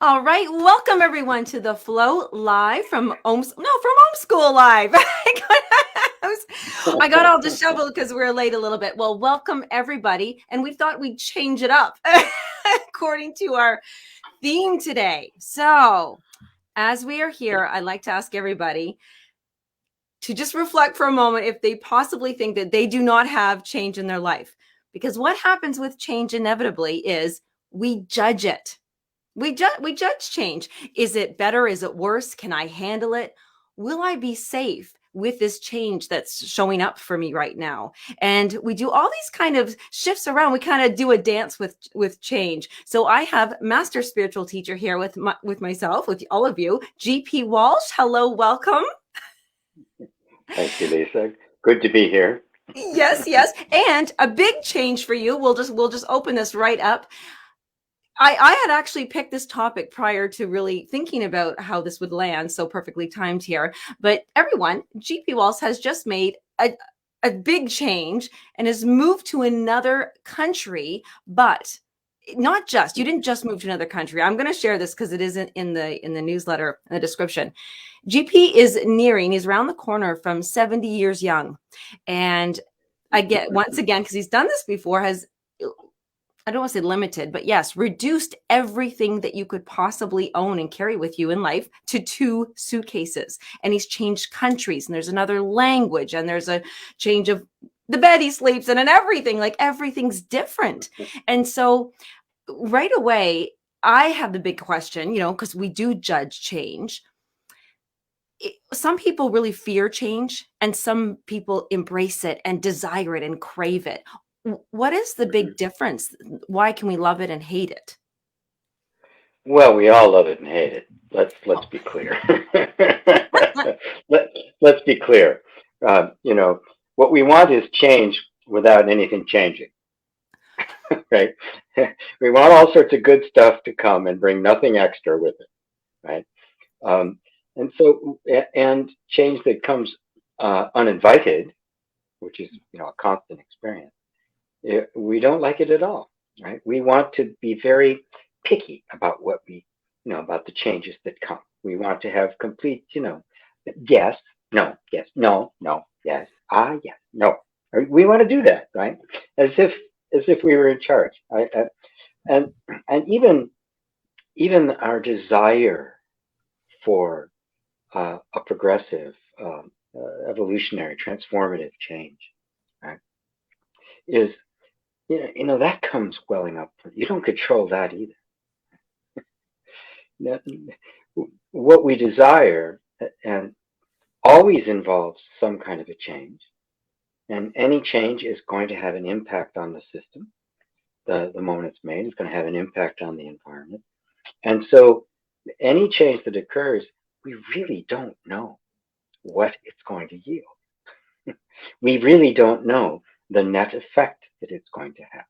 All right, welcome everyone to the Flow Live from Homeschool Live. I got all disheveled because we were late a little bit. Well, welcome everybody, and we thought we'd change it up according to our theme today. So, as we are here, I'd like to ask everybody to just reflect for a moment if they possibly think that they do not have change in their life. Because what happens with change inevitably is we judge it. We judge change. Is it better? Is it worse? Can I handle it? Will I be safe with this change that's showing up for me right now? And we do all these kind of shifts around. We kind of do a dance with change. So I have master spiritual teacher here with myself, with all of you, GP Walsh. Hello, welcome. Thank you, Lisa. Good to be here. Yes, and a big change for you. We'll just open this right up. I had actually picked this topic prior to really thinking about how this would land, so perfectly timed here. But everyone, GP Walsh has just made a big change and has moved to another country, but not just, you didn't just move to another country. I'm going to share this because it isn't in the newsletter, in the description. GP he's around the corner from 70 years young. And I get, once again, because he's done this before, I don't want to say limited, but yes, reduced everything that you could possibly own and carry with you in life to 2 suitcases. And he's changed countries, and there's another language, and there's a change of the bed he sleeps in, and everything. Like, everything's different. And so right away, I have the big question, because we do judge change. Some people really fear change, and some people embrace it and desire it and crave it. What is the big difference? Why can we love it and hate it? Well, we all love it and hate it. Let's be clear. Let's be clear. What we want is change without anything changing, right? We want all sorts of good stuff to come and bring nothing extra with it, right? And change that comes uninvited, which is a constant experience. We don't like it at all, right? We want to be very picky about about the changes that come. We want to have complete, yes, no, yes, no, no, yes, yes, no. We want to do that, right? As if we were in charge, right? And even our desire for a progressive, evolutionary, transformative change, right, is that comes welling up. You don't control that either. What we desire and always involves some kind of a change, and any change is going to have an impact on the system. The moment it's made is going to have an impact on the environment, and so any change that occurs, we really don't know what it's going to yield. We really don't know the net effect that it's going to have.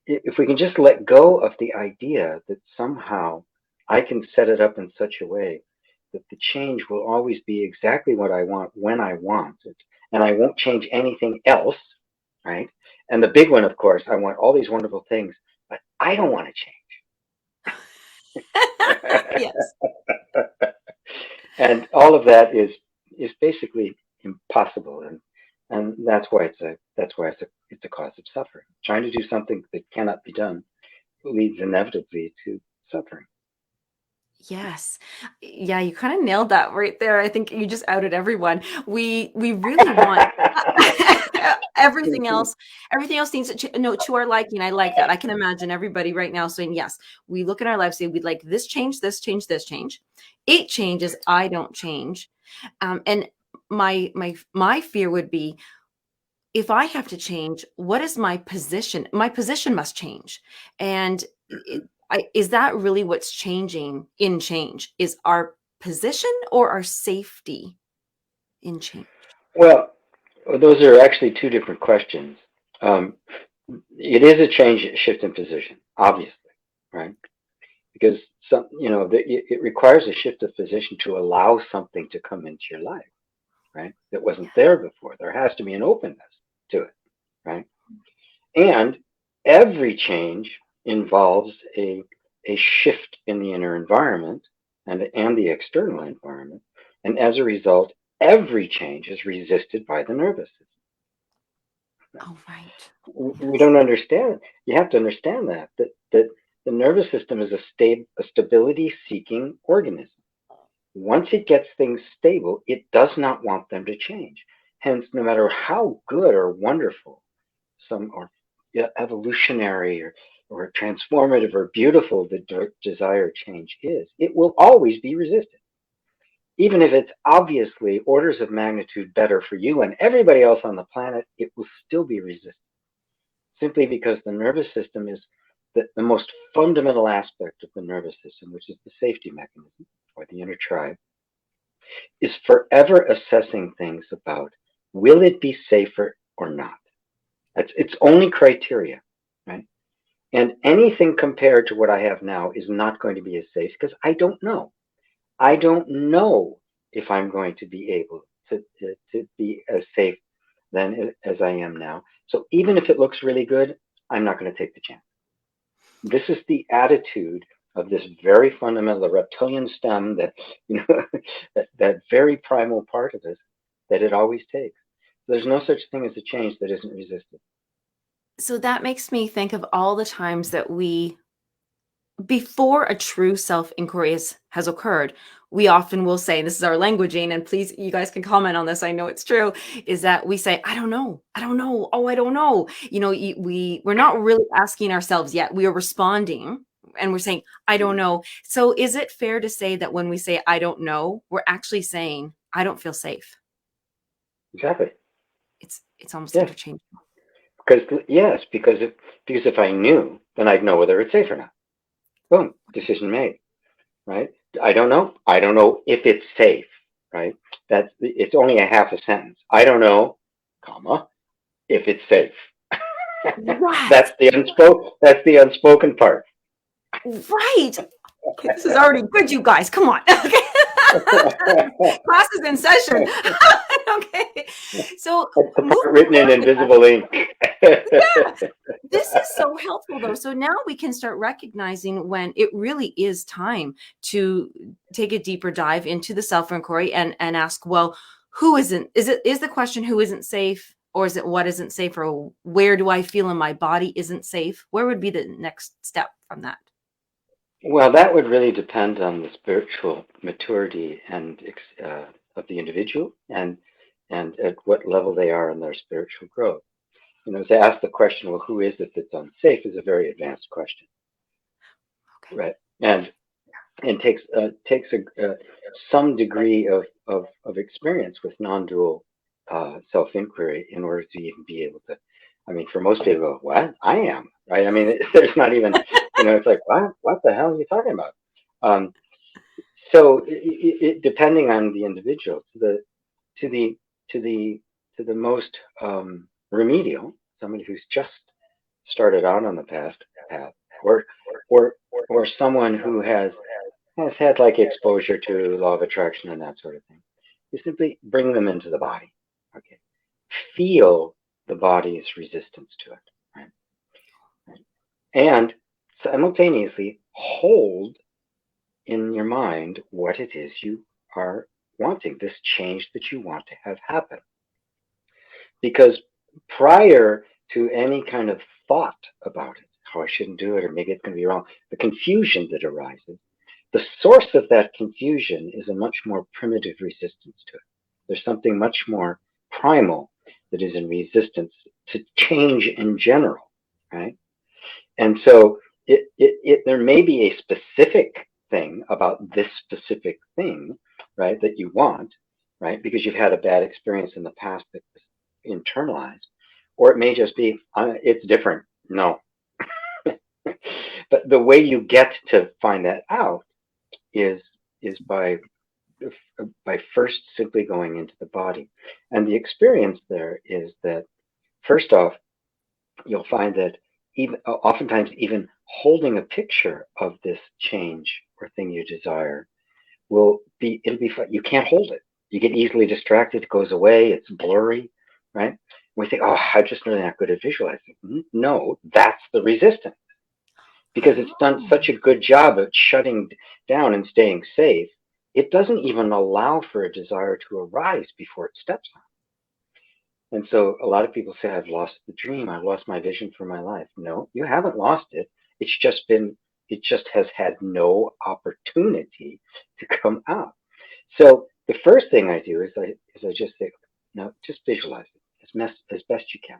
If we can just let go of the idea that somehow I can set it up in such a way that the change will always be exactly what I want when I want it, and I won't change anything else, right? And the big one, of course, I want all these wonderful things, but I don't want to change. Yes. And all of that is basically impossible, and that's why it's a cause of suffering. Trying to do something that cannot be done leads inevitably to suffering. Yes. Yeah, you kind of nailed that right there. I think you just outed everyone. We really want everything else. Everything else needs to our liking. I like that. I can imagine everybody right now saying, yes, we look at our lives, say we'd like this change, this change, this change. It changes, I don't change. And my fear would be, if I have to change, what is my position? My position must change. And is that really what's changing in change? Is our position or our safety in change? Well, those are actually two different questions. It is a shift in position, obviously, right? Because it requires a shift of position to allow something to come into your life, right? That wasn't there before. There has to be an openness to it, right? And every change involves a shift in the inner environment and the external environment. And as a result, every change is resisted by the nervous system. Oh, right. We Yes. don't understand. You have to understand that the nervous system is a stability seeking organism. Once it gets things stable, it does not want them to change. Hence, no matter how good or wonderful some or evolutionary or transformative or beautiful the desired change is, it will always be resisted. Even if it's obviously orders of magnitude better for you and everybody else on the planet, it will still be resisted. Simply because the nervous system is the most fundamental aspect of the nervous system, which is the safety mechanism or the inner tribe, is forever assessing things about will it be safer or not. That's its only criteria, right? And anything compared to what I have now is not going to be as safe because I don't know. I don't know if I'm going to be able to be as safe then as I am now. So even if it looks really good, I'm not going to take the chance. This is the attitude of this very fundamental, the reptilian stem that, that very primal part of us that it always takes. There's no such thing as a change that isn't resisted. So that makes me think of all the times that before a true self-inquiry has occurred, we often will say, and this is our languaging, and please, you guys can comment on this, I know it's true, is that we say, I don't know, oh, I don't know. We're not really asking ourselves yet. We are responding and we're saying, I don't know. So is it fair to say that when we say, I don't know, we're actually saying, I don't feel safe? Exactly. It's almost Yes. interchangeable. Because if I knew, then I'd know whether it's safe or not. Boom, decision made. Right? I don't know. I don't know if it's safe. Right? It's only a half a sentence. I don't know, comma, if it's safe. Right. That's the unspoken part. Right. Okay, this is already good, you guys. Come on. Okay. Class is in session. Okay. So That's the part moving written in forward with that. invisible ink. Yeah. This is so helpful though. So now we can start recognizing when it really is time to take a deeper dive into the self-inquiry and ask, well, who isn't, is the question who isn't safe, or is it what isn't safe, or where do I feel in my body isn't safe? Where would be the next step from that? Well, that would really depend on the spiritual maturity of the individual and at what level they are in their spiritual growth. To ask the question, well, who is it that's unsafe, is a very advanced question, Okay. right? And takes some degree of experience with non-dual self-inquiry in order to even be able to. I mean, for most people, what I am, right? I mean, there's not even, it's like, what the hell are you talking about? Um, so, depending on the individual, to the to the to the most remedial, somebody who's just started out on the path, or or or someone who has had like exposure to law of attraction and that sort of thing. You simply bring them into the body. Okay. Feel the body's resistance to it. Right? Right. And simultaneously hold in your mind what it is you are wanting, this change that you want to have happen. Because prior to any kind of thought about it, how I shouldn't do it, or maybe it's going to be wrong, the confusion that arises, the source of that confusion is a much more primitive resistance to it. There's something much more primal that is in resistance to change in general, right? And so there may be a specific thing about this specific thing, right, that you want, right, because you've had a bad experience in the past that was internalized, or it may just be it's different. No, but the way you get to find that out is is by first simply going into the body, and the experience there is that first off, you'll find that even oftentimes even holding a picture of this change or thing you desire it'll be fun. You can't hold it. You get easily distracted. It goes away. It's blurry, right? We think, oh, I'm just really not good at visualizing. No, that's the resistance. Because it's done such a good job of shutting down and staying safe, it doesn't even allow for a desire to arise before it steps on. And so a lot of people say, I've lost the dream. I've lost my vision for my life. No, you haven't lost it. It just has had no opportunity to come out. So the first thing I do is I just say, no, just visualize it as best you can,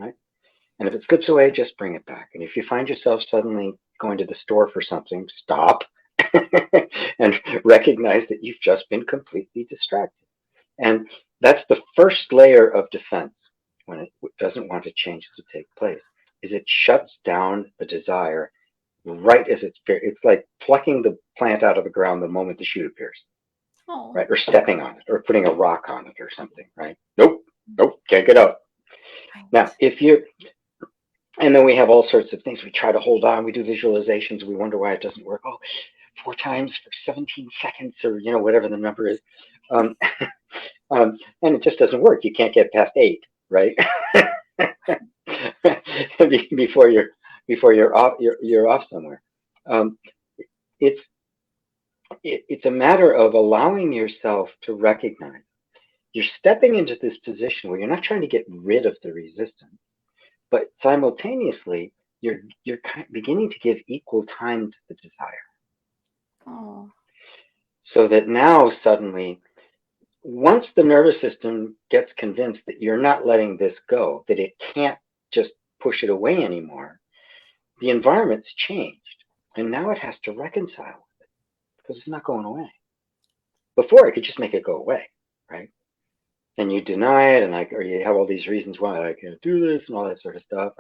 right? And if it slips away, just bring it back. And if you find yourself suddenly going to the store for something, stop and recognize that you've just been completely distracted. And that's the first layer of defense when it doesn't want a change to take place, is it shuts down the desire right as it's like plucking the plant out of the ground the moment the shoot appears, right? Or stepping on it or putting a rock on it or something, right? Nope, can't get out. Right. Now, and then we have all sorts of things. We try to hold on. We do visualizations. We wonder why it doesn't work. 4 times for 17 seconds or, whatever the number is. And it just doesn't work. You can't get past 8, right? before you're off somewhere. It's a matter of allowing yourself to recognize you're stepping into this position where you're not trying to get rid of the resistance, but simultaneously you're beginning to give equal time to the desire. So that now suddenly, once the nervous system gets convinced that you're not letting this go, that it can't just push it away anymore, the environment's changed. And now it has to reconcile with it because it's not going away. Before, it could just make it go away, right? And you deny it, or you have all these reasons why I can't do this and all that sort of stuff.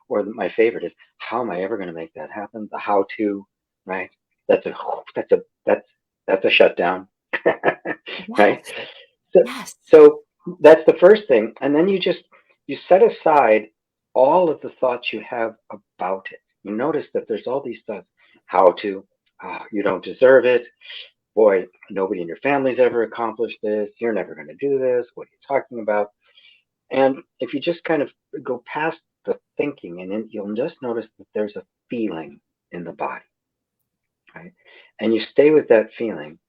Or my favorite is, how am I ever going to make that happen? The how to, right? That's a shutdown, right? So that's the first thing. And then you set aside all of the thoughts you have about it. You notice that there's all these thoughts. How to, you don't deserve it. Boy, nobody in your family's ever accomplished this. You're never going to do this. What are you talking about? And if you just kind of go past the thinking, and then you'll just notice that there's a feeling in the body, right? And you stay with that feeling.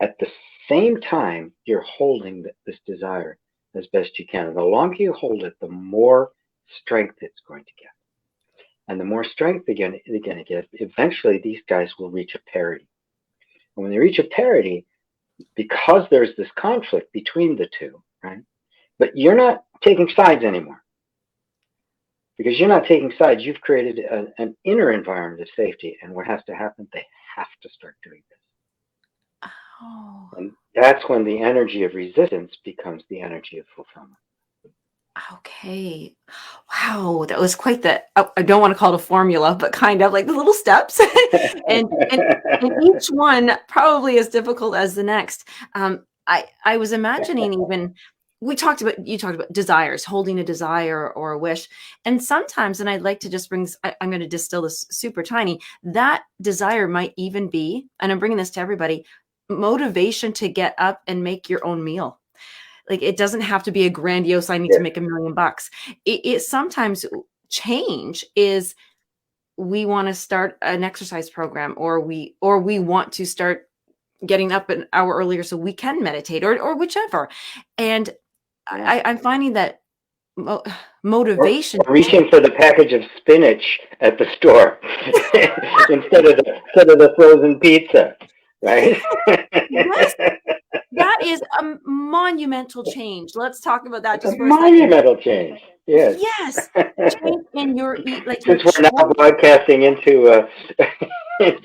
At the same time, you're holding this desire as best you can. And the longer you hold it, the more strength it's going to get. And the more strength they're going to get, eventually these guys will reach a parity. And when they reach a parity, because there's this conflict between the two, right? But you're not taking sides anymore. Because you're not taking sides, you've created an inner environment of safety. And what has to happen? They have to start doing this. And that's when the energy of resistance becomes the energy of fulfillment. Okay. Wow. That was quite I don't want to call it a formula, but kind of like the little steps. and each one probably as difficult as the next. I was imagining even, you talked about desires, holding a desire or a wish. And sometimes, and I'd like to just I'm going to distill this super tiny, that desire might even be, and I'm bringing this to everybody, motivation to get up and make your own meal. Like, it doesn't have to be a grandiose, I need to make $1 million. It sometimes change is, we want to start an exercise program, or we want to start getting up an hour earlier so we can meditate, or whichever. And I'm finding that motivation, or reaching for the package of spinach at the store instead of the frozen pizza, right? Yes. That is a monumental change. Let's talk about that just for a monumental change. Yes. Yes. Change in your Since we're now broadcasting into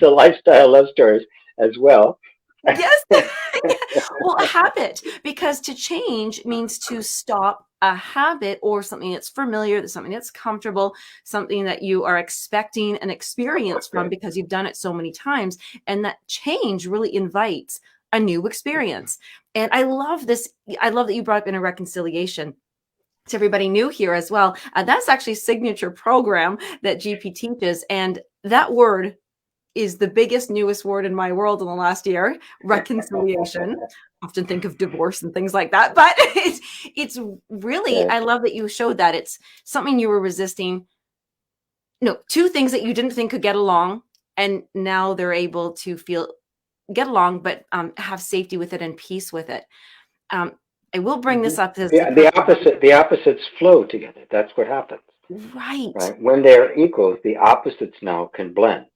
lifestyle love stories as well. Yes. Well, a habit, because to change means to stop a habit or something that's familiar, something that's comfortable, something that you are expecting an experience from because you've done it so many times. And that change really invites a new experience. And I love this. I love that you brought up inner reconciliation. To everybody new here as well, that's actually a signature program that GP teaches. And that word is the biggest, newest word in my world in the last year, reconciliation. Often think of divorce and things like that, but it's really, Right. I love that you showed that it's something you were resisting. No, two things that you didn't think could get along, and now they're able to get along, but have safety with it and peace with it. Um, I will bring this up as Yeah, the opposites flow together. That's what happens, right. right? When they're equals, the opposites now can blend.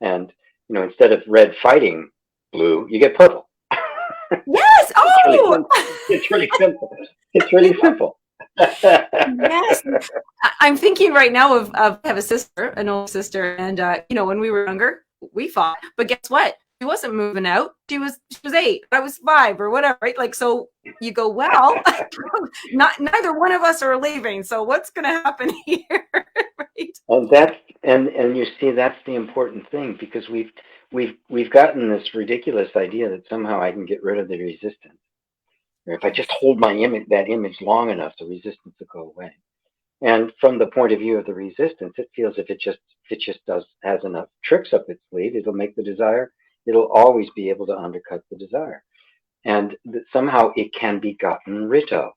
And, instead of red fighting blue, you get purple. Yes. It's really Oh, simple. It's really simple. It's really simple. yes. I'm thinking right now of I have a sister, an older sister, and when we were younger, we fought. But guess what? She wasn't moving out. She was 8. I was 5 or whatever, right? Like, so you go, well, neither one of us are leaving. So what's going to happen here, right? And and you see, that's the important thing, because we've gotten this ridiculous idea that somehow I can get rid of the resistance. Or if I just hold that image long enough, the resistance will go away. And from the point of view of the resistance, it feels if it just has enough tricks up its sleeve, it'll make the desire. It'll always be able to undercut the desire, and that somehow it can be gotten rid of.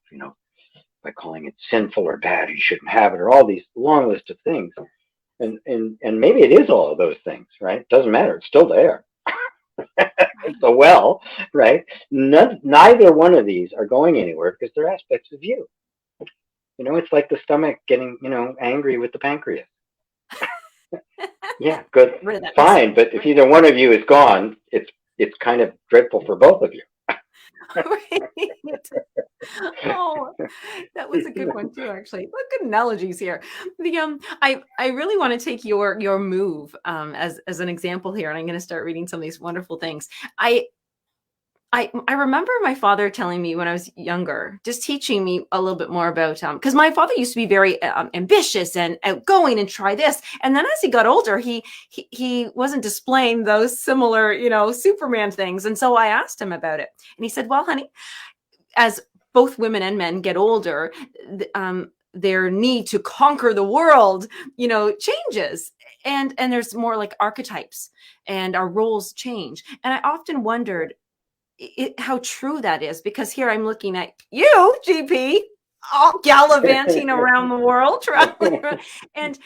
By calling it sinful or bad, or you shouldn't have it, or all these long list of things. And maybe it is all of those things, right? It doesn't matter. It's still there. So, well, right? Neither one of these are going anywhere because they're aspects of you. It's like the stomach getting, angry with the pancreas. Yeah, good, Rid of that mess. fine. But if either one of you is gone, it's kind of dreadful for both of you. Right. Oh, that was a good one too, actually. Look, good analogies here. I really want to take your move as an example here, and I'm going to start reading some of these wonderful things. I remember my father telling me when I was younger, just teaching me a little bit more about because my father used to be very ambitious and outgoing and try this, and then as he got older, he wasn't displaying those similar Superman things, and so I asked him about it, and he said, "Well, honey, as both women and men get older, their need to conquer the world, changes, and there's more like archetypes, and our roles change." And I often wondered how true that is, because here I'm looking at you, GP, all gallivanting around the world, traveling around. And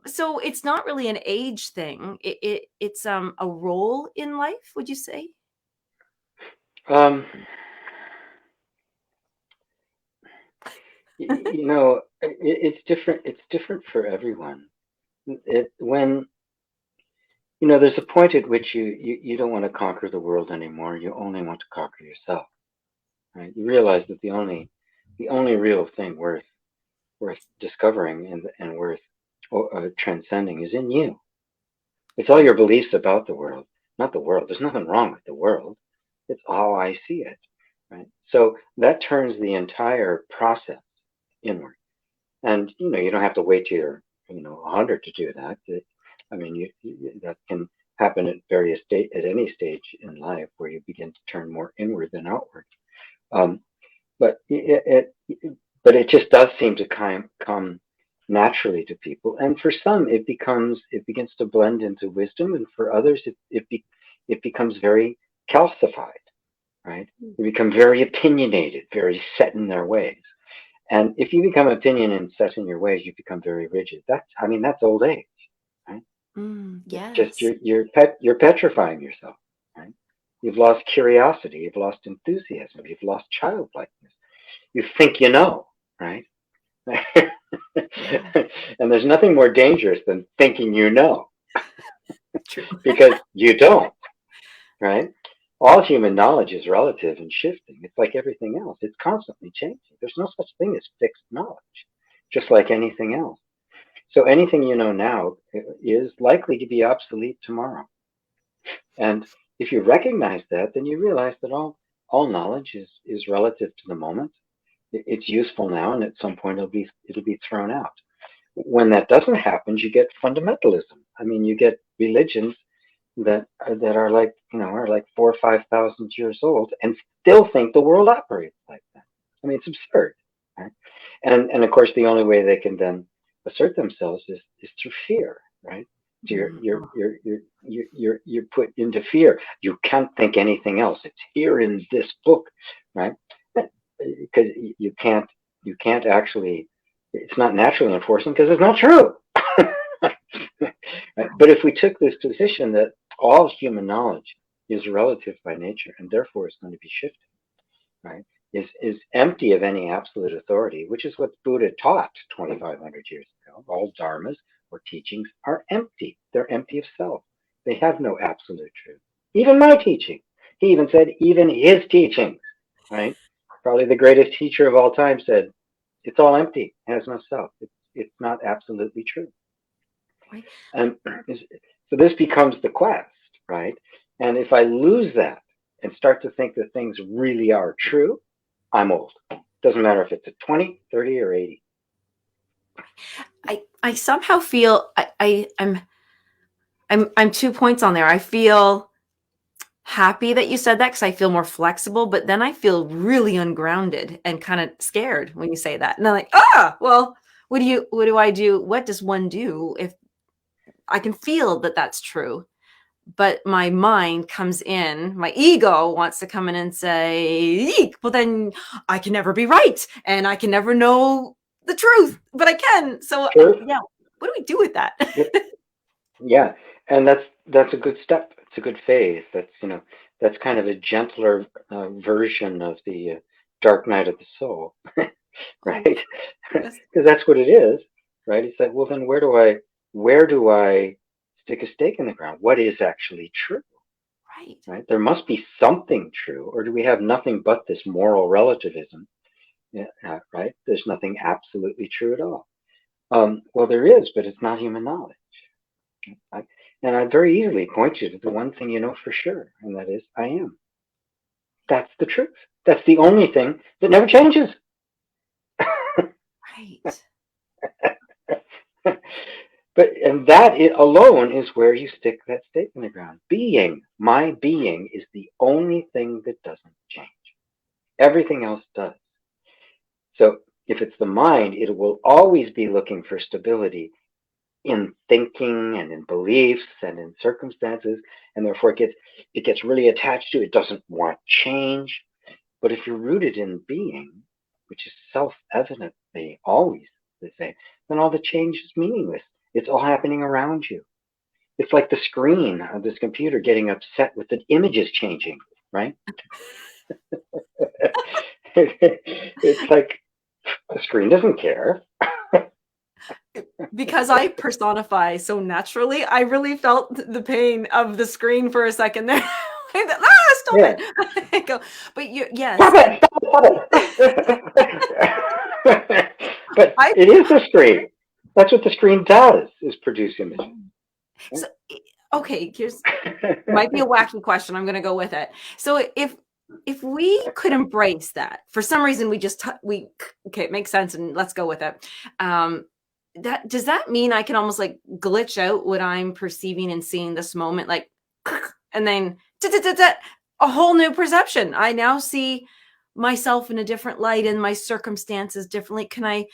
so it's not really an age thing. It's a role in life, would you say? Um, it's different. It's different for everyone. When there's a point at which you don't want to conquer the world anymore. You only want to conquer yourself. Right? You realize that the only real thing worth discovering and worth transcending is in you. It's all your beliefs about the world, not the world. There's nothing wrong with the world. It's how I see it. Right? So that turns the entire process inward. And you don't have to wait till you're 100 to do that. I mean, that can happen at any stage in life where you begin to turn more inward than outward. Um, but it just does seem to come naturally to people, and for some it begins to blend into wisdom, and for others it becomes very calcified. Right? They become very opinionated, very set in their ways. And if you become opinionated and set in your ways, you become very rigid. That's old age. Right? Just Yes. you're petrifying yourself. Right? You've lost curiosity. You've lost enthusiasm. You've lost childlikeness. You think you know, right? Yeah. And there's nothing more dangerous than thinking you know, True. because you don't, right? All human knowledge is relative and shifting. It's like everything else. It's constantly changing. There's no such thing as fixed knowledge, just like anything else. So anything you know now is likely to be obsolete tomorrow. And if you recognize that, then you realize that all knowledge is relative to the moment. It's useful now, and at some point it'll be thrown out. When that doesn't happen, you get fundamentalism. I mean, you get religions that are like 4,000 or 5,000 years old and still think the world operates like that. I mean, it's absurd, right? And of course, the only way they can then assert themselves is through fear, right? So you're put into fear. You can't think anything else. It's here in this book, right? Because you can't actually. It's not naturally enforcing because it's not true. Right? But if we took this position that all human knowledge is relative by nature and therefore is going to be shifted, right? Is empty of any absolute authority, which is what Buddha taught 2,500 years ago. All dharmas or teachings are empty. They're empty of self. They have no absolute truth. Even my teaching. He even said, even his teachings, right? Probably the greatest teacher of all time said, it's all empty. It has no self. It's not absolutely true. Right. And so this becomes the quest, right? And if I lose that and start to think that things really are true, I'm old. Doesn't matter if it's at 20, 30, or 80. I somehow feel I'm 2 points on there. I feel happy that you said that because I feel more flexible, but then I feel really ungrounded and kind of scared when you say that. And I'm like, well, what do I do? What does one do if I can feel that that's true? But my mind comes in, my ego wants to come in and say, eek, well, then I can never be right. And I can never know the truth, but I can. So True? yeah, what do we do with that? Yeah. And that's a good step. It's a good phase. That's kind of a gentler version of the dark night of the soul, right? Yes. Because that's what it is, right? It's like, well, then where do I stick a stake in the ground? What is actually true? Right. Right? There must be something true, or do we have nothing but this moral relativism? Yeah, right? There's nothing absolutely true at all. Well, there is, but it's not human knowledge. And I very easily point you to the one thing you know for sure, and that is I am. That's the truth. That's the only thing that never changes. Right. And that alone is where you stick that stake in the ground. My being is the only thing that doesn't change. Everything else does. So if it's the mind, it will always be looking for stability in thinking and in beliefs and in circumstances, and therefore it gets really attached to it. It doesn't want change. But if you're rooted in being, which is self-evidently always the same, then all the change is meaningless. It's all happening around you. It's like the screen of this computer getting upset with the images changing, right? It's like the screen doesn't care. Because I personify so naturally, I really felt the pain of the screen for a second there. Stop Yeah. it. I go, but yes. Stop it! Stop it! But I it is the screen. That's what the screen does, is produce images. so okay, here's might be a wacky question. I'm going to go with it. So if we could embrace that, for some reason okay, it makes sense and let's go with it. That does that mean I can almost like glitch out what I'm perceiving and seeing this moment, like, and then a whole new perception. I now see myself in a different light and my circumstances differently. Can I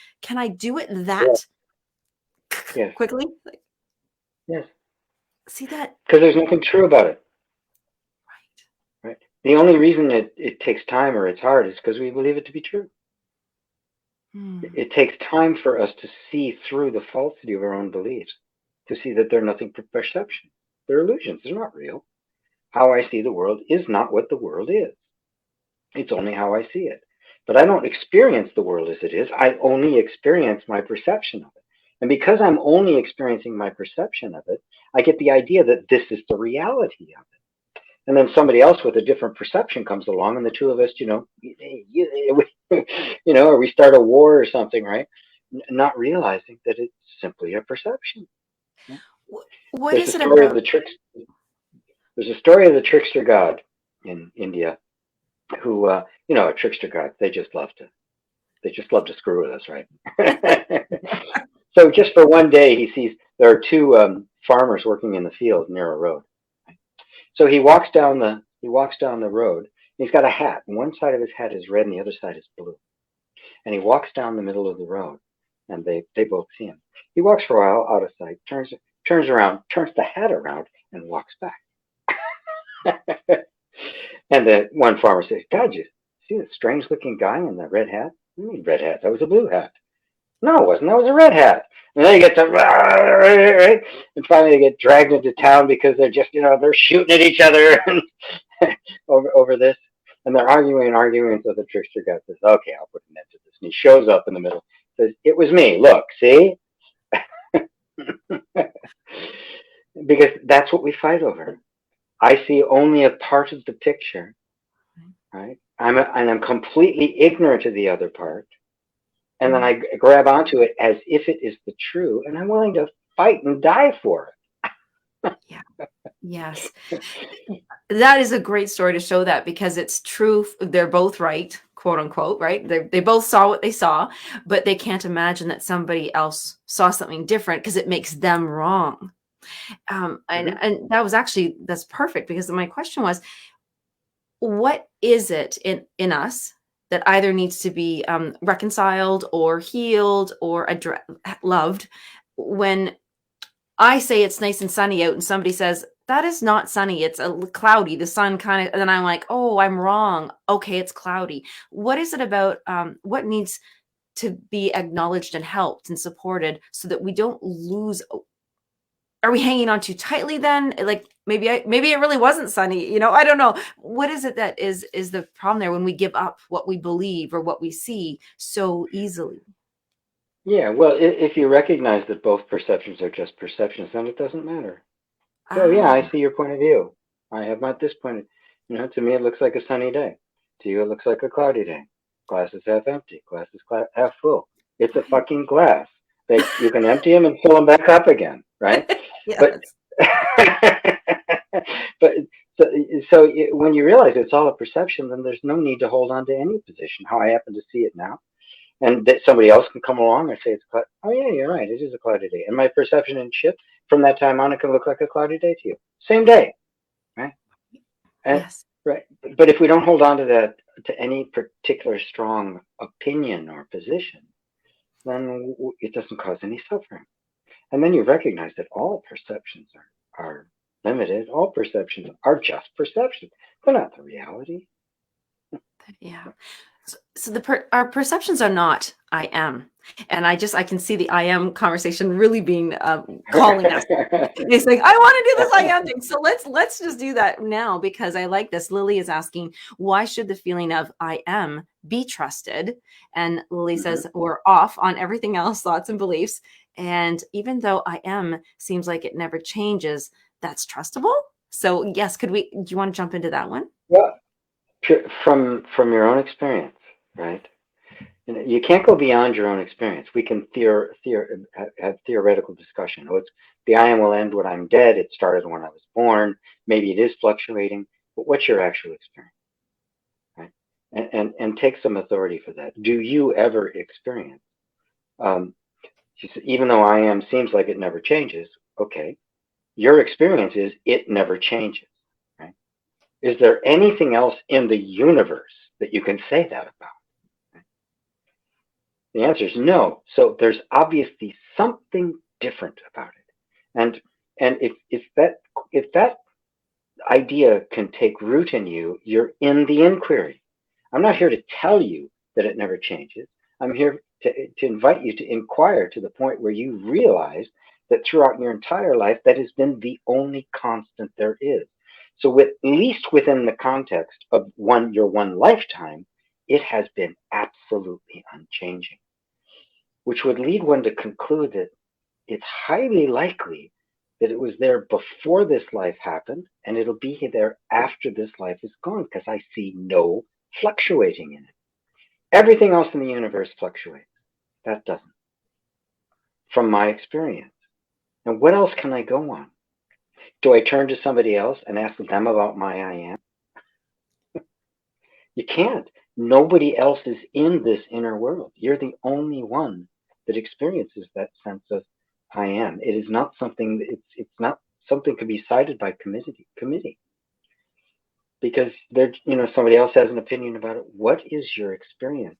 do it that Yes. quickly? Yes. See that? Because there's nothing true about it. Right. Right. The only reason it takes time or it's hard is because we believe it to be true. It takes time for us to see through the falsity of our own beliefs, to see that they're nothing but perception. They're illusions. They're not real. How I see the world is not what the world is. It's only how I see it. But I don't experience the world as it is. I only experience my perception of it. And because I'm only experiencing my perception of it, I get the idea that this is the reality of it. And then somebody else with a different perception comes along, and the two of us, or we start a war or something, right? Not realizing that it's simply a perception. What There's a is it story of about? the tricks. There's a story of the trickster god in India, who, a trickster god. They just love to screw with us, right? So just for one day, he sees there are two farmers working in the field near a road. So he walks down the road. He's got a hat. And one side of his hat is red, and the other side is blue. And he walks down the middle of the road, and they both see him. He walks for a while out of sight, turns, turns around, turns the hat around, and walks back. And the one farmer says, God, you see the strange looking guy in the red hat? What do you mean red hat? That was a blue hat. No, it wasn't. That was a red hat. And then you get to, right? And finally they get dragged into town because they're just, they're shooting at each other over this. And they're arguing and arguing until the trickster guy says, okay, I'll put an end to this. And he shows up in the middle, says, it was me. Look, see? Because that's what we fight over. I see only a part of the picture, right? And I'm completely ignorant of the other part. And then I grab onto it as if it is the true, and I'm willing to fight and die for it. Yeah. Yes. That is a great story to show that, because it's true. They're both right, quote unquote, right? They both saw what they saw, but they can't imagine that somebody else saw something different because it makes them wrong. And that was actually, that's perfect, because my question was, what is it in us that either needs to be reconciled or healed or loved? When I say it's nice and sunny out and somebody says, that is not sunny, it's cloudy, the sun kind of, and then I'm like, oh, I'm wrong. Okay, it's cloudy. What is it about what needs to be acknowledged and helped and supported so that we don't lose? Are we hanging on too tightly then? Like maybe it really wasn't sunny. I don't know. What is it that is the problem there when we give up what we believe or what we see so easily? Yeah, well, if you recognize that both perceptions are just perceptions, then it doesn't matter. So yeah, I see your point of view. I have this point of, to me it looks like a sunny day. To you it looks like a cloudy day. Glass is half empty. Glass is half full. It's a fucking glass. You can empty them and fill them back up again, right? Yes. But so when you realize it's all a perception, then there's no need to hold on to any position. How I happen to see it now, and that somebody else can come along and say it's cloudy. Oh yeah, you're right. It is a cloudy day, and my perception and shift from that time on, it can look like a cloudy day to you. Same day, right? And, yes. Right. But if we don't hold on to that, to any particular strong opinion or position, then it doesn't cause any suffering. And then you recognize that all perceptions are limited. All perceptions are just perceptions. They're not the reality. Yeah. So our perceptions are not I am. And I can see the I am conversation really being calling us. It's like, I want to do this I am thing. So let's just do that now, because I like this. Lily is asking, why should the feeling of I am be trusted? And Lily says, we're off on everything else, thoughts and beliefs. And even though I am seems like it never changes, that's trustable. So yes, do you want to jump into that one? Well, from your own experience, right? You can't go beyond your own experience. We can have theoretical discussion. Oh, it's the I am will end when I'm dead. It started when I was born. Maybe it is fluctuating, but what's your actual experience, right? And take some authority for that. Do you ever experience? She said, even though I am seems like it never changes. Okay, your experience is it never changes, right? Is there anything else in the universe that you can say that about? The answer is no. So there's obviously something different about it. And if that idea can take root in you, you're in the inquiry. I'm not here to tell you that it never changes. I'm here to invite you to inquire to the point where you realize that throughout your entire life, that has been the only constant there is. So at least within the context of your one lifetime, it has been absolutely unchanging, which would lead one to conclude that it's highly likely that it was there before this life happened, and it'll be there after this life is gone, because I see no fluctuating in it. Everything else in the universe fluctuates. That doesn't. From my experience. And what else can I go on? Do I turn to somebody else and ask them about my I am? You can't. Nobody else is in this inner world. You're the only one that experiences that sense of I am. It is not something. It's not something to be cited by committee, because somebody else has an opinion about it. What is your experience?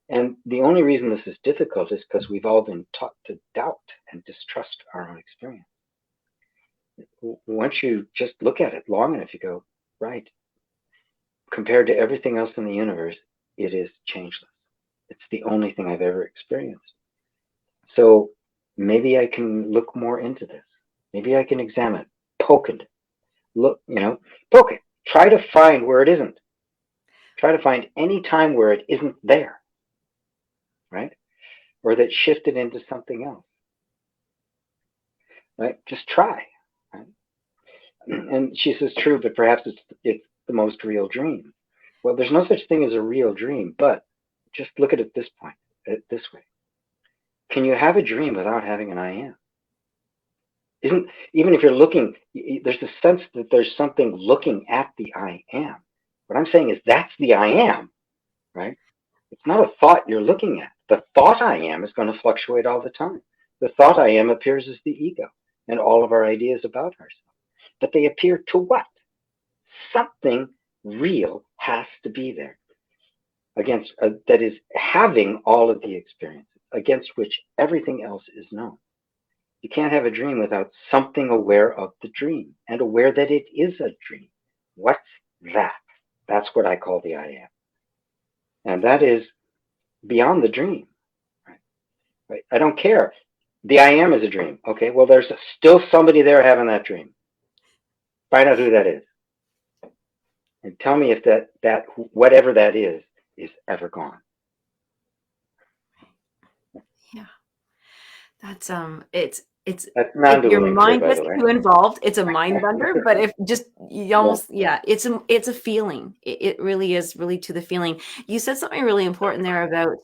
And the only reason this is difficult is because we've all been taught to doubt and distrust our own experience. once you just look at it long enough, you go, right, compared to everything else in the universe, it is changeless. It's the only thing I've ever experienced. So maybe I can look more into this. Maybe I can examine it, poke it, look, poke it. Try to find where it isn't. Try to find any time where it isn't there, right? Or that shifted into something else, right? Just try, right? And she says, true, but perhaps it's the most real dream. Well, there's no such thing as a real dream, but just look at it this way. Can you have a dream without having an I am? Even if you're looking, there's a sense that there's something looking at the I am. What I'm saying is that's the I am, right? It's not a thought you're looking at. The thought I am is going to fluctuate all the time. The thought I am appears as the ego and all of our ideas about ourselves. But they appear to what? Something real has to be there against that is having all of the experiences against which everything else is known. You can't have a dream without something aware of the dream and aware that it is a dream. What's that? That's what I call the I am. And that is beyond the dream. Right? I don't care. The I am is a dream. Okay, well, there's still somebody there having that dream. Find out who that is. And tell me if that whatever that is ever gone. Yeah. That's That's non-dual your inquiry, mind by gets the way. too involved. It's a mind bender, but if just you almost, yeah, it's a feeling. It really is really to the feeling. You said something really important there about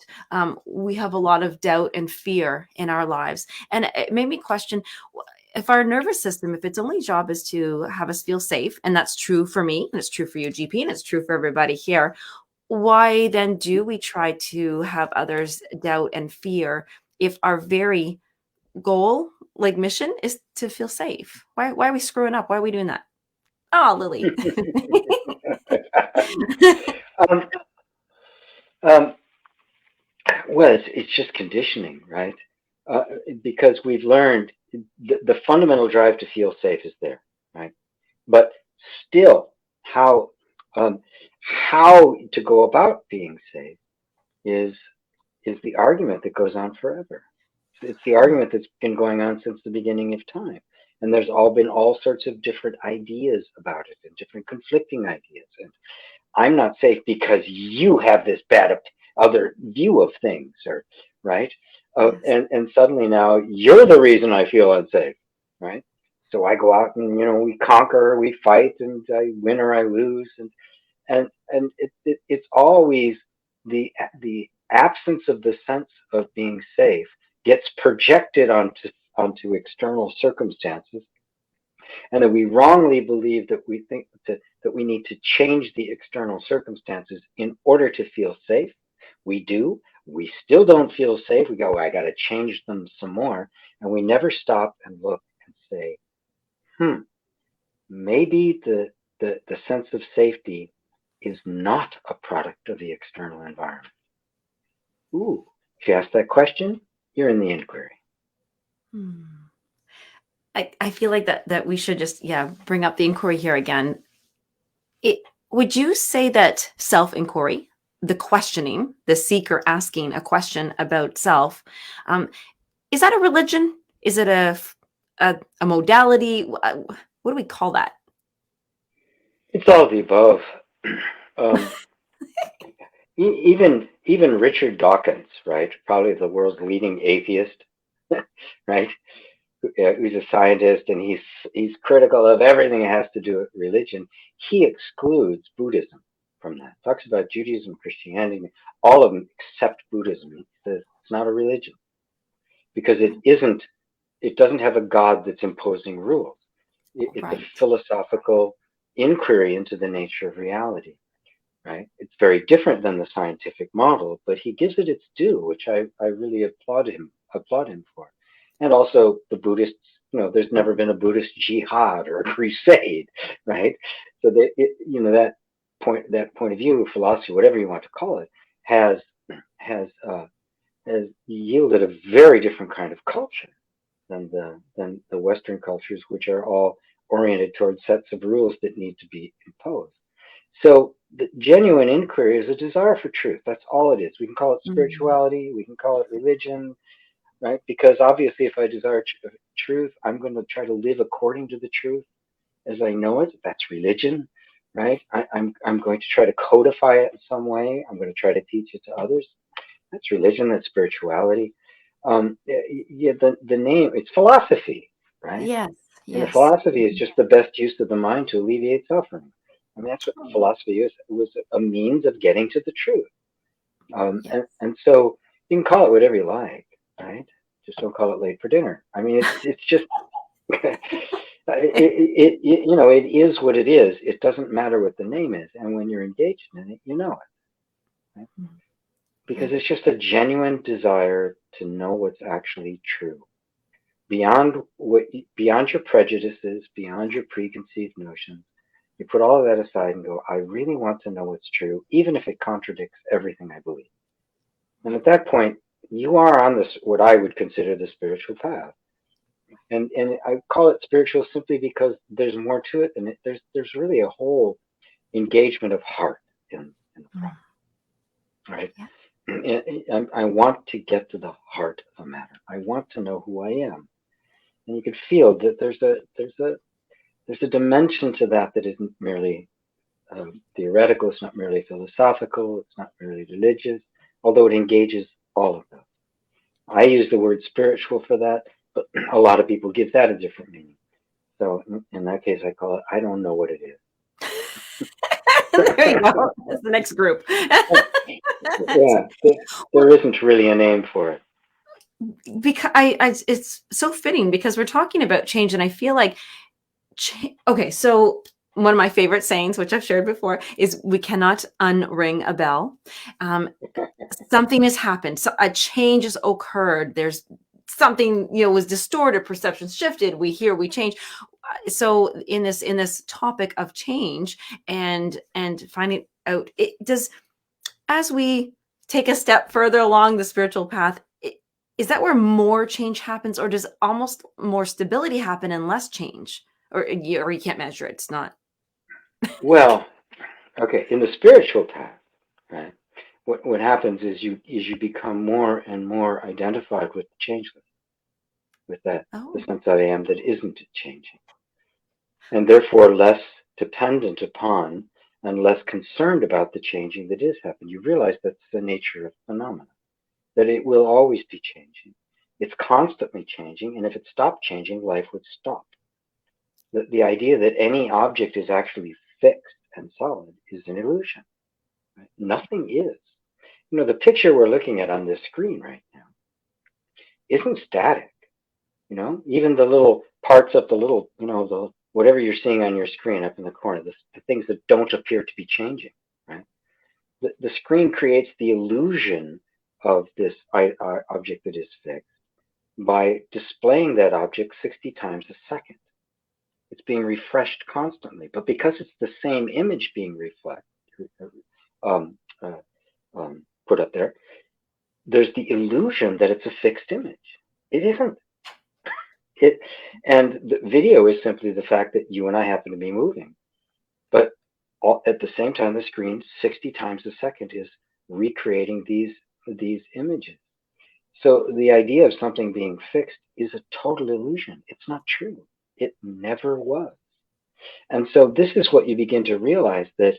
we have a lot of doubt and fear in our lives, and it made me question if our nervous system, if its only job is to have us feel safe, and that's true for me, and it's true for you, GP, and it's true for everybody here. Why then do we try to have others doubt and fear if our very goal, like mission, is to feel safe? Why are we screwing up? Why are we doing that? Oh, Lily. um, um, well, it's just conditioning, right? Because we've learned the fundamental drive to feel safe is there, right? But still, um, how to go about being safe is the argument that goes on forever. It's the argument that's been going on since the beginning of time. And there's been all sorts of different ideas about it and different conflicting ideas. And I'm not safe because you have this bad other view of things, or right? Yes. And suddenly now you're the reason I feel unsafe, right? So I go out and we conquer, we fight, and I win or I lose, and it's always the absence of the sense of being safe gets projected onto external circumstances, and that we wrongly believe that we think that we need to change the external circumstances in order to feel safe. We do. We still don't feel safe. We go, I got to change them some more, and we never stop and look and say, maybe the sense of safety is not a product of the external environment. Ooh, if you ask that question, you're in the inquiry. I feel like that we should just bring up the inquiry here again. Would you say that self-inquiry, the questioning, the seeker asking a question about self, is that a religion? Is it a modality? What do we call that? It's all of the above. Um, even Richard Dawkins, right? Probably the world's leading atheist, right? Who's a scientist, and he's critical of everything that has to do with religion. He excludes Buddhism from that. Talks about Judaism, Christianity, all of them except Buddhism. He says it's not a religion because it doesn't have a God that's imposing rules. It's Right. a philosophical inquiry into the nature of reality. Right? It's very different than the scientific model, but he gives it its due, which I really applaud him for. And also the Buddhists, there's never been a Buddhist jihad or a crusade, right? So that point of view, philosophy, whatever you want to call it, has yielded a very different kind of culture, than the Western cultures, which are all oriented towards sets of rules that need to be imposed. So the genuine inquiry is a desire for truth. That's all it is. We can call it Mm. spirituality. We can call it religion, right? Because obviously, if I desire truth, I'm going to try to live according to the truth as I know it. That's religion, right? I'm going to try to codify it in some way. I'm going to try to teach it to others. That's religion. That's spirituality. Yeah, the name, it's philosophy, right? Yes, And the yes. philosophy is just the best use of the mind to alleviate suffering. I mean, that's what Oh, philosophy is. It was a means of getting to the truth. yes. And so you can call it whatever you like, right? Just don't call it late for dinner. I mean, it's just it is what it is. It doesn't matter what the name is, and when you're engaged in it, you know it, right? Mm. Because Yeah. it's just a genuine desire to know what's actually true beyond beyond your prejudices, beyond your preconceived notions. You put all of that aside and go, I really want to know what's true, even if it contradicts everything I believe. And at that point, you are on this what I would consider the spiritual path. And I call it spiritual simply because there's more to it than it. There's really a whole engagement of heart in the Mm. process, right? Yeah. I want to get to the heart of the matter. I want to know who I am, and you can feel that there's a dimension to that that isn't merely theoretical. It's not merely philosophical. It's not merely religious, although it engages all of them. I use the word spiritual for that, but a lot of people give that a different meaning. So in that case, I call it, I don't know what it is. There you go. That's the next group. Yeah, there isn't really a name for it. Because it's so fitting because we're talking about change, and I feel like okay, so one of my favorite sayings, which I've shared before, is we cannot unring a bell. Um, Something has happened. So a change has occurred. There's something, was distorted, perceptions shifted. We change. So in this topic of change and finding out, it does, as we take a step further along the spiritual path, is that where more change happens, or does almost more stability happen and less change, or you can't measure it? It's not. Well, okay, in the spiritual path, right? What happens is you become more and more identified with the changeless, with that the Oh. sense I am that isn't changing, and therefore less dependent upon and less concerned about the changing that is happening. You realize that's the nature of phenomena, that it will always be changing. It's constantly changing, and if it stopped changing, life would stop. The idea that any object is actually fixed and solid is an illusion. Right? Nothing is. The picture we're looking at on this screen right now isn't static. Even the little parts of the little, the whatever you're seeing on your screen up in the corner, the things that don't appear to be changing, right? The screen creates the illusion of this object that is fixed by displaying that object 60 times a second. It's being refreshed constantly, but because it's the same image being um, uh, put up there, there's the illusion that it's a fixed image. It isn't. It and the video is simply the fact that you and I happen to be moving, but at the same time, the screen 60 times a second is recreating these images. So the idea of something being fixed is a total illusion. It's not true. It never was. And so this is what you begin to realize, that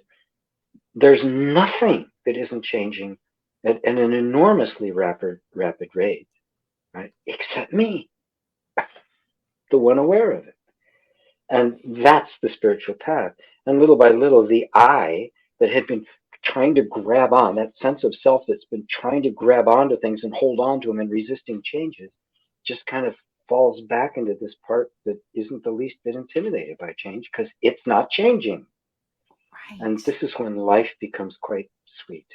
there's nothing that isn't changing at an enormously rapid rate, right? Except me, the one aware of it. And that's the spiritual path. And little by little, the I that had been trying to grab on, that sense of self that's been trying to grab onto things and hold on to them and resisting changes, just kind of falls back into this part that isn't the least bit intimidated by change because it's not changing. And Right. this is when life becomes quite sweet.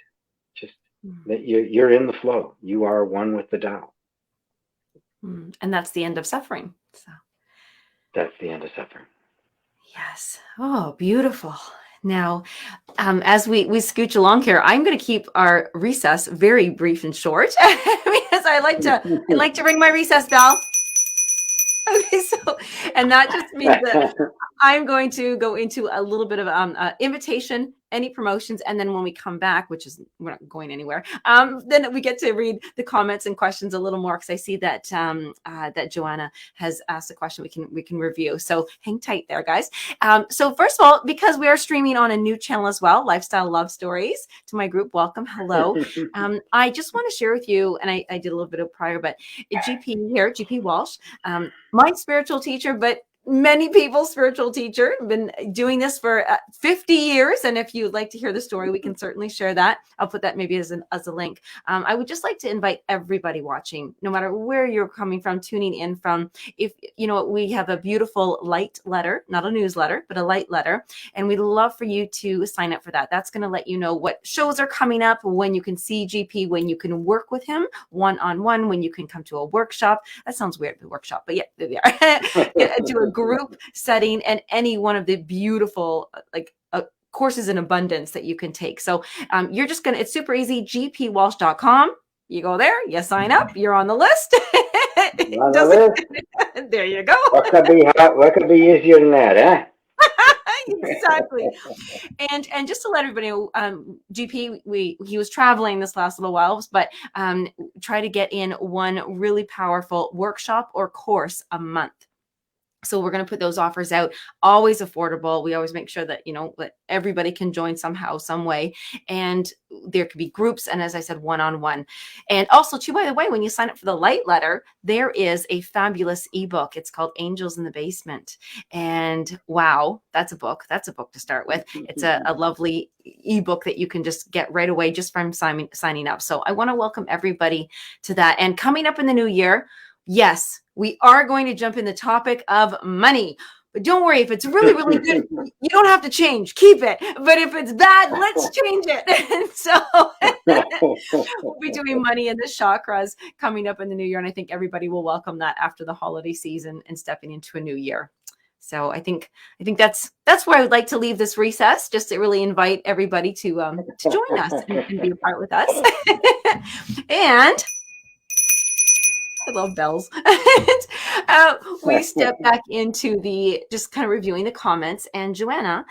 Just Mm. that you're in the flow. You are one with the Tao. Mm. And that's the end of suffering. So That's the end of suffering. yes. Oh, beautiful. Now, as we scooch along here, I'm going to keep our recess very brief and short because I like to ring my recess bell. Okay, so, and that just means that I'm going to go into a little bit of invitation, any promotions, and then when we come back, which is we're not going anywhere, then we get to read the comments and questions a little more because I see that that Joanna has asked a question we can review. So hang tight there, guys. So first of all, because we are streaming on a new channel as well, Lifestyle Love Stories, to my group, welcome, hello. I just want to share with you, and I did a little bit of prior, but GP here, GP Walsh, my spiritual teacher, but many people's spiritual teacher. Been doing this for 50 years. And if you'd like to hear the story, we can certainly share that. I'll put that maybe as a link. I would just like to invite everybody watching, no matter where you're coming from, tuning in from. If you know, we have a beautiful light letter, not a newsletter, but a light letter. And we'd love for you to sign up for that. That's going to let you know what shows are coming up, when you can see GP, when you can work with him one-on-one, when you can come to a workshop. That sounds weird, the workshop, but yeah, there they are. Do a group setting and any one of the beautiful courses in abundance that you can take. So you're just going to, it's super easy, gpwalsh.com. You go there, you sign up, you're on the list. There you go. What could be easier than that, huh? Exactly. And just to let everybody know, GP, he was traveling this last little while, but try to get in one really powerful workshop or course a month. So we're going to put those offers out, always affordable. We always make sure that, you know, that everybody can join somehow, some way. And there could be groups. And as I said, one-on-one. And also too, by the way, when you sign up for the light letter, there is a fabulous ebook. It's called Angels in the Basement. And wow, that's a book. That's a book to start with. It's a lovely ebook that you can just get right away just from signing up. So I want to welcome everybody to that. And coming up in the new year, yes, we are going to jump in the topic of money. But don't worry, if it's really, really good, you don't have to change. Keep it. But if it's bad, let's change it. And so we'll be doing money in the chakras coming up in the new year. And I think everybody will welcome that after the holiday season and stepping into a new year. So I think that's where I would like to leave this recess, just to really invite everybody to join us and be a part with us. And I love bells. We step back into the just kind of reviewing the comments. And Joanna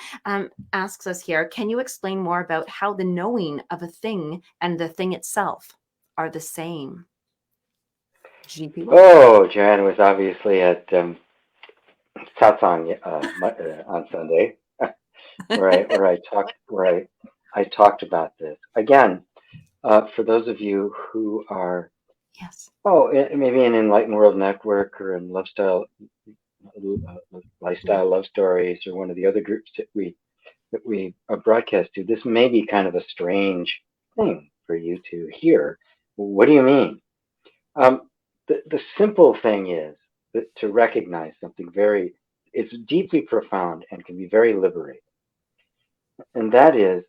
asks us here, can you explain more about how the knowing of a thing and the thing itself are the same? GP. Oh, Joanna was obviously at satsang on Sunday, where I talked about this again. For those of you who are maybe in Enlightened World Network or in Lifestyle Love Stories or one of the other groups that we broadcast to, this may be kind of a strange thing for you to hear. What do you mean? The simple thing is that to recognize something it's deeply profound and can be very liberating. And that is,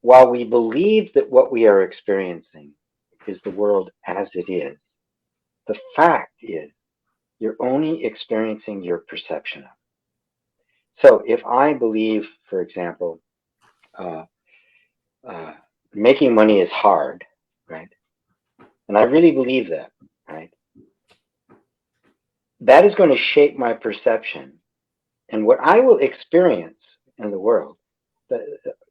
while we believe that what we are experiencing is the world as it is, the fact is you're only experiencing your perception of it. So if I believe, for example, making money is hard, right? And I really believe that, right? That is going to shape my perception. And what I will experience in the world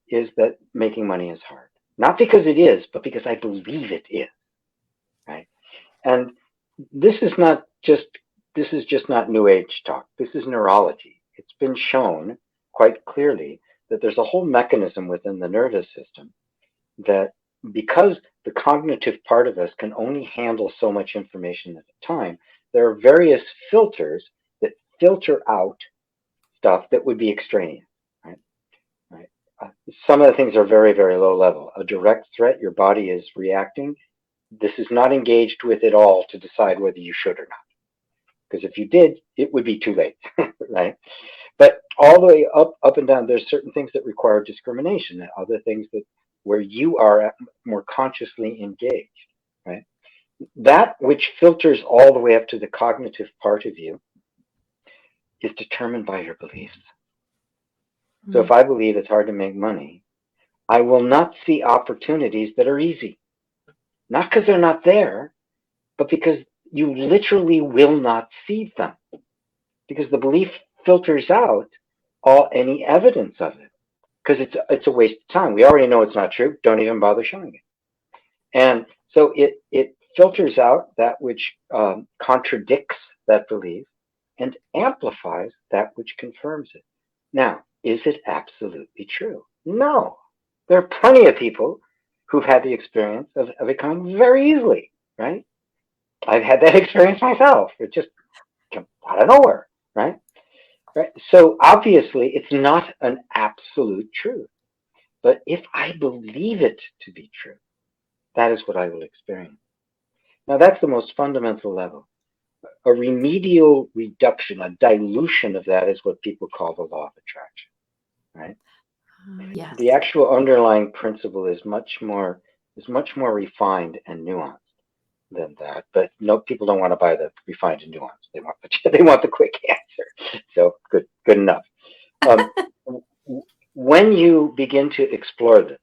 is that making money is hard. Not because it is, but because I believe it is, right? And this is just not New Age talk. This is neurology. It's been shown quite clearly that there's a whole mechanism within the nervous system that, because the cognitive part of us can only handle so much information at a time, there are various filters that filter out stuff that would be extraneous. Right? Some of the things are very, very low level. A direct threat, your body is reacting. This is not engaged with it all to decide whether you should or not. Because if you did, it would be too late, right? But all the way up and down, there's certain things that require discrimination and other things where you are more consciously engaged, right? That which filters all the way up to the cognitive part of you is determined by your beliefs. So if I believe it's hard to make money, I will not see opportunities that are easy. Not because they're not there, but because you literally will not see them. because the belief filters out any evidence of it, because it's a waste of time. We already know it's not true. Don't even bother showing it. And so it filters out that which contradicts that belief and amplifies that which confirms it. Now, is it absolutely true? No. There are plenty of people who've had the experience of it coming very easily, right? I've had that experience myself. It just comes out of nowhere, right? Right. So obviously, it's not an absolute truth. But if I believe it to be true, that is what I will experience. Now, that's the most fundamental level. A remedial reduction, a dilution of that is what people call the law of attraction, right? Yes. The actual underlying principle is much more refined and nuanced than that. But no, people don't want to buy the refined and nuanced. They want the quick answer. So good enough. When you begin to explore this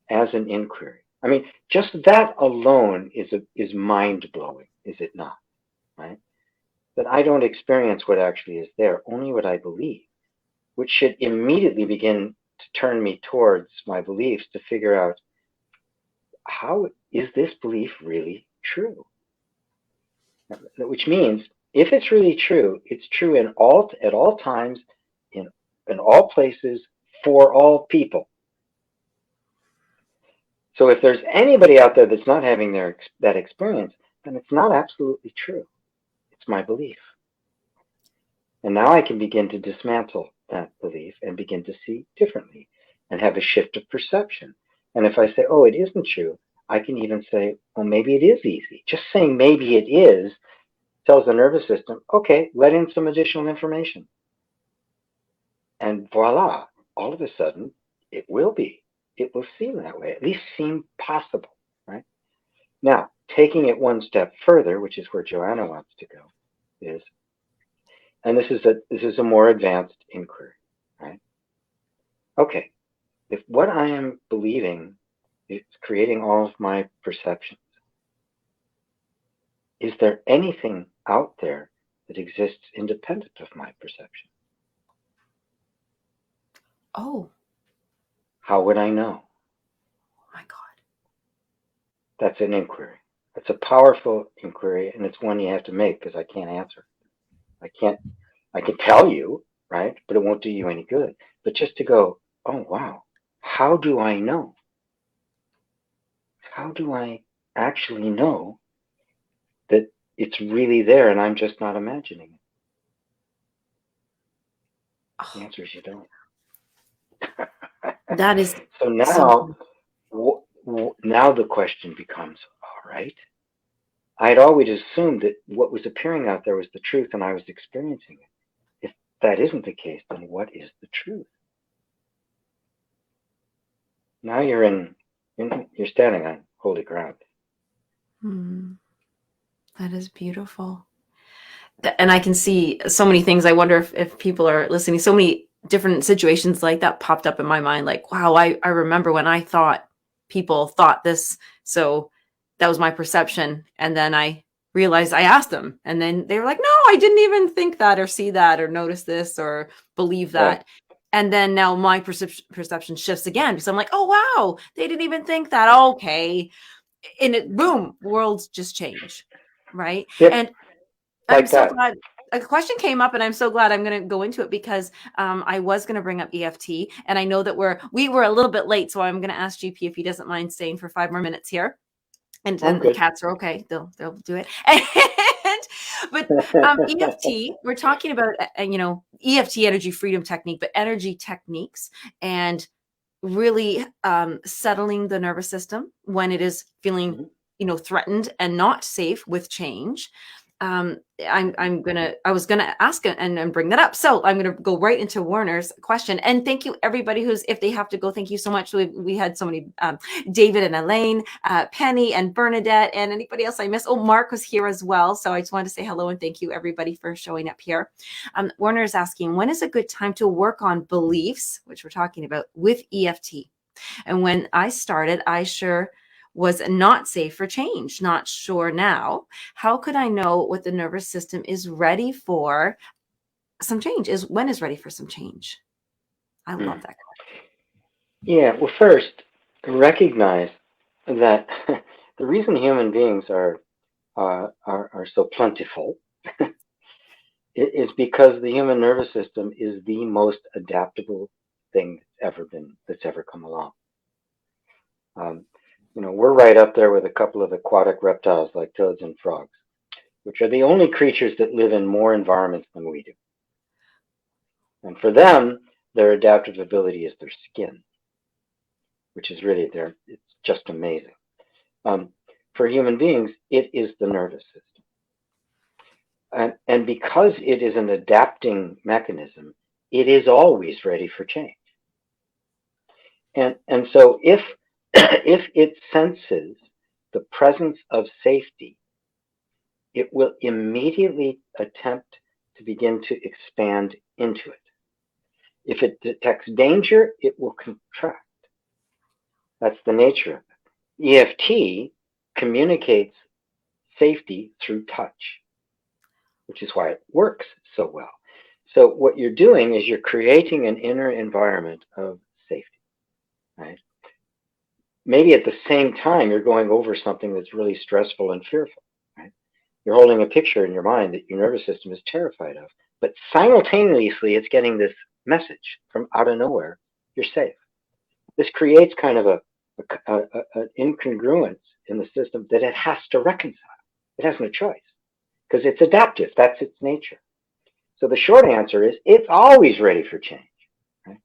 as an inquiry, I mean, just that alone is mind blowing, is it not? Right? That I don't experience what actually is there, only what I believe, which should immediately begin to turn me towards my beliefs to figure out, how is this belief really true? Which means, if it's really true, it's true at all times, in all places, for all people. So if there's anybody out there that's not having that experience, then it's not absolutely true. It's my belief. And now I can begin to dismantle that belief and begin to see differently and have a shift of perception. And if I say, oh, it isn't true, I can even say, well, maybe it is easy. Just saying maybe it is tells the nervous system, okay, let in some additional information. And voila, all of a sudden, it will be. It will seem that way, at least seem possible, right? Now, taking it one step further, which is where Joanna wants to go, is, and this is a more advanced inquiry, right? Okay, if what I am believing is creating all of my perceptions, is there anything out there that exists independent of my perception? Oh. How would I know? Oh my God. That's an inquiry. It's a powerful inquiry, and it's one you have to make, because I can't answer. I can tell you, right? But it won't do you any good. But just to go, oh, wow, how do I know? How do I actually know that it's really there and I'm just not imagining it? The answer is you don't. That is so now, now the question becomes, all right, I'd always assumed that what was appearing out there was the truth and I was experiencing it. If that isn't the case, then what is the truth? Now you're standing on holy ground. That is beautiful. And I can see so many things. I wonder if people are listening. So many different situations like that popped up in my mind. Like, wow, I remember when I thought people thought this. So that was my perception. And then I realized, I asked them, and then they were like, no, I didn't even think that or see that or notice this or believe that. Right. And then now my perception shifts again, because I'm like, oh, wow, they didn't even think that. Okay. And it, boom, worlds just change. Right. Yep. And like I'm so glad a question came up, and I'm so glad. I'm going to go into it because I was going to bring up EFT, and I know that we were a little bit late, so I'm going to ask GP if he doesn't mind staying for 5 more minutes here. And the cats are okay; they'll do it. But EFT, we're talking about EFT, energy freedom technique, but energy techniques and really settling the nervous system when it is feeling threatened and not safe with change. I was gonna ask and bring that up. So I'm gonna go right into Warner's question. And thank you everybody if they have to go, thank you so much. We had so many, David and Elaine, Penny and Bernadette, and anybody else I missed. Oh, Mark was here as well. So I just wanted to say hello and thank you everybody for showing up here. Warner is asking, when is a good time to work on beliefs, which we're talking about, with EFT? And when I started, I sure was not safe for change, not sure now. How could I know what the nervous system is ready for some change is when is ready for some change. I Mm. love that. Yeah, well, first, recognize that the reason human beings are so plentiful is because the human nervous system is the most adaptable thing that's ever come along. We're right up there with a couple of aquatic reptiles like toads and frogs, which are the only creatures that live in more environments than we do. And for them, their adaptive ability is their skin, which is really it's just amazing. For human beings, it is the nervous system. And because it is an adapting mechanism, it is always ready for change. And so if if it senses the presence of safety, it will immediately attempt to begin to expand into it. If it detects danger, it will contract. That's the nature of it. EFT communicates safety through touch, which is why it works so well. So what you're doing is you're creating an inner environment of safety, right? Maybe at the same time you're going over something that's really stressful and fearful, right? You're holding a picture in your mind that your nervous system is terrified of, but simultaneously it's getting this message from out of nowhere: you're safe. This creates kind of an incongruence in the system that it has to reconcile. It has no choice because it's adaptive. That's its nature. So the short answer is it's always ready for change. Right?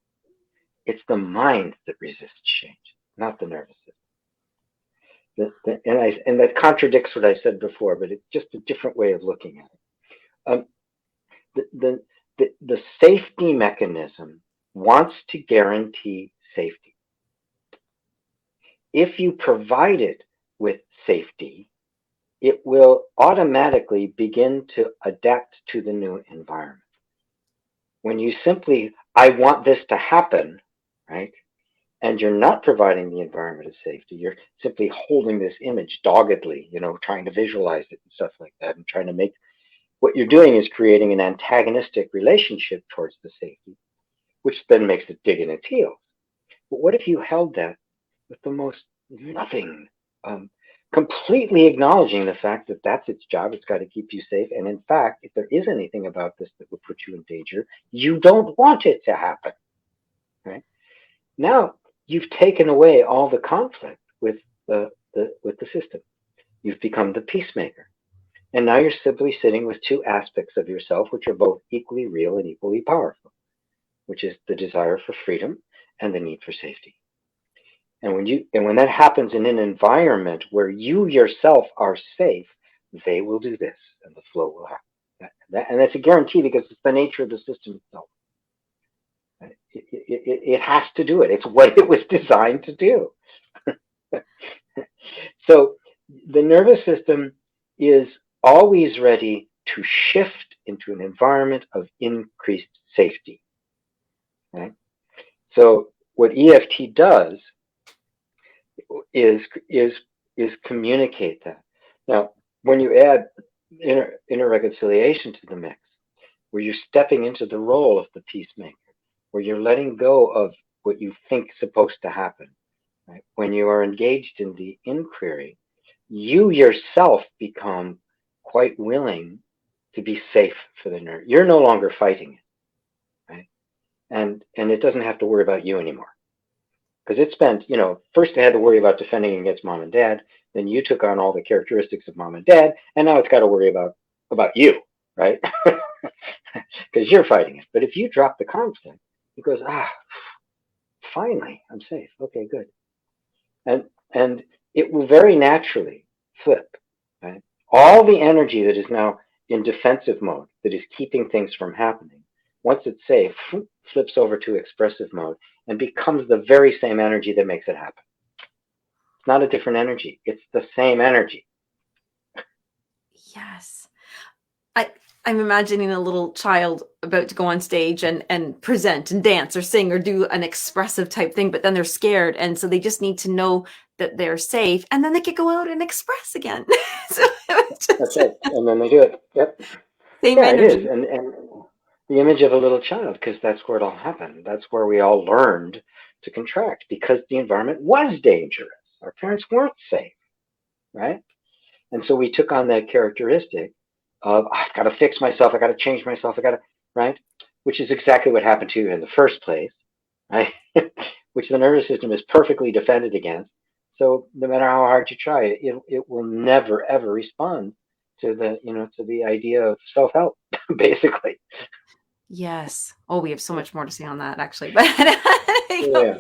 It's the mind that resists change, not the nervous system. And that contradicts what I said before, but it's just a different way of looking at it. The safety mechanism wants to guarantee safety. If you provide it with safety, it will automatically begin to adapt to the new environment. When you simply, I want this to happen, right? And you're not providing the environment of safety, you're simply holding this image doggedly, trying to visualize it and stuff like that, and trying to make, what you're doing is creating an antagonistic relationship towards the safety, which then makes it dig in its heels. But what if you held that with the most loving, completely acknowledging the fact that that's its job, it's got to keep you safe, and in fact, if there is anything about this that would put you in danger, you don't want it to happen, right? Now, you've taken away all the conflict with the system. You've become the peacemaker. And now you're simply sitting with two aspects of yourself, which are both equally real and equally powerful, which is the desire for freedom and the need for safety. And when that happens in an environment where you yourself are safe, they will do this, and the flow will happen. And that's a guarantee because it's the nature of the system itself. It has to do it. It's what it was designed to do. So the nervous system is always ready to shift into an environment of increased safety. Right? So what EFT does is communicate that. Now, when you add inner reconciliation to the mix, where you're stepping into the role of the peacemaker, where you're letting go of what you think is supposed to happen, right? When you are engaged in the inquiry, you yourself become quite willing to be safe for the nerve. You're no longer fighting it, right? And it doesn't have to worry about you anymore. Because it spent, first it had to worry about defending against mom and dad, then you took on all the characteristics of mom and dad, and now it's got to worry about you, right? Because you're fighting it. But if you drop the conflict, it goes, finally, I'm safe. Okay, good. And it will very naturally flip, right? All the energy that is now in defensive mode, that is keeping things from happening, once it's safe, flips over to expressive mode and becomes the very same energy that makes it happen. It's not a different energy. It's the same energy. Yes. I'm imagining a little child about to go on stage and present and dance or sing or do an expressive type thing, but then they're scared. And so they just need to know that they're safe, and then they could go out and express again. That's it. And then they do it. Yep. Same Yeah, it is. energy. And The image of a little child, because that's where it all happened. That's where we all learned to contract because the environment was dangerous. Our parents weren't safe, right? And so we took on that characteristic of, I've got to fix myself, I got to change myself, I got to, right? Which is exactly what happened to you in the first place, right? Which the nervous system is perfectly defended against. So no matter how hard you try, it will never ever respond to the to the idea of self help, basically. Yes. Oh, we have so much more to say on that actually, but Yeah.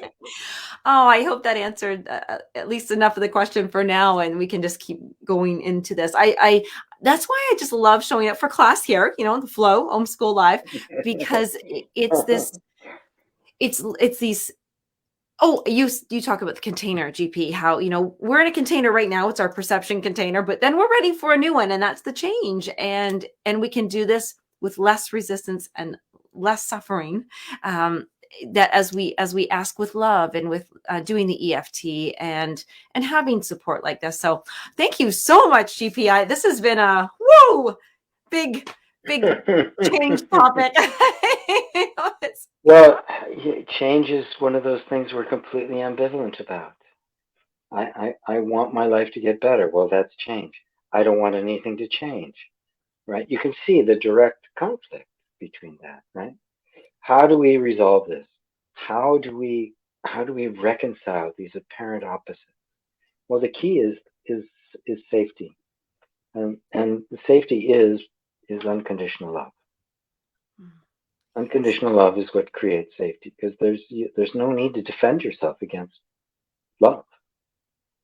oh, I hope that answered at least enough of the question for now, and we can just keep going into this. That's why I just love showing up for class here, the flow, homeschool live, because it's this, it's these. Oh, you talk about the container, GP, how, we're in a container right now. It's our perception container, but then we're ready for a new one, and that's the change. And we can do this with less resistance and less suffering. That as we ask with love and with doing the EFT and having support like this. So thank you so much, GP. This has been a big change topic. Well, change is one of those things we're completely ambivalent about. I want my life to get better. Well, that's change. I don't want anything to change, right? You can see the direct conflict between that, right? How do we resolve this? How do we reconcile these apparent opposites? Well, the key is safety, and the safety is unconditional love. Unconditional love is what creates safety, because there's no need to defend yourself against love.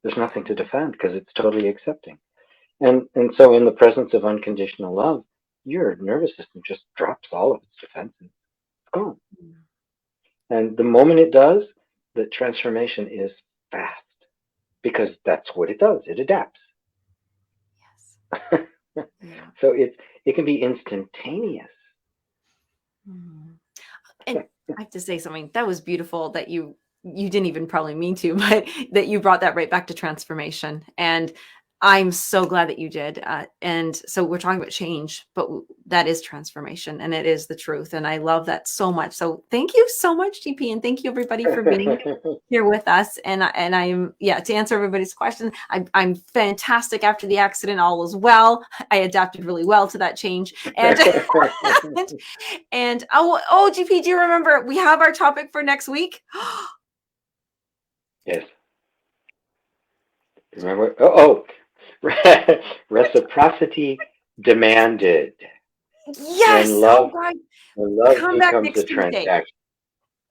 There's nothing to defend because it's totally accepting. And so in the presence of unconditional love, your nervous system just drops all of its defenses. It's gone. And the moment it does, the transformation is fast, because that's what it does. It adapts. Yes. Yeah. So it can be instantaneous. And I have to say something that was beautiful, that you didn't even probably mean to, but that you brought that right back to transformation. And I'm so glad that you did. And so we're talking about change, but that is transformation, and it is the truth. And I love that so much. So thank you so much, GP. And thank you everybody for being here with us. And I'm, to answer everybody's question, I'm fantastic after the accident. All is well. I adapted really well to that change. And, and GP, do you remember we have our topic for next week? Yes. Remember? Reciprocity demanded. Yes. When love, right. when love Come back becomes next a Tuesday. transaction.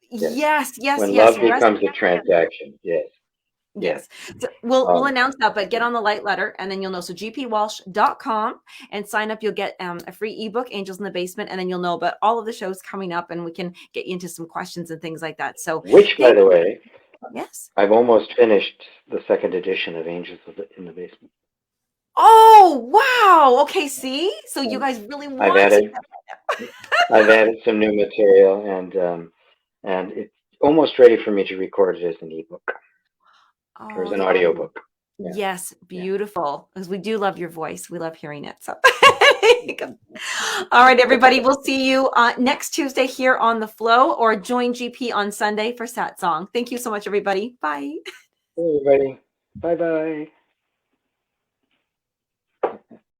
Yes. When love becomes a transaction. Yes. So we'll announce that, but get on the light letter and then you'll know. So gpwalsh.com and sign up. You'll get a free ebook, Angels in the Basement, and then you'll know about all of the shows coming up, and we can get you into some questions and things like that. So which, by the way, yes, I've almost finished the second edition of Angels in the Basement. Oh, wow. Okay, see? So you guys really want I've added some new material, and it's almost ready for me to record it as an ebook or as an audiobook. Yes, beautiful. Because we do love your voice. We love hearing it. So all right, everybody. We'll see you next Tuesday here on The Flow, or join GP on Sunday for Satsang. Thank you so much, everybody. Bye. Hey, everybody. Bye-bye.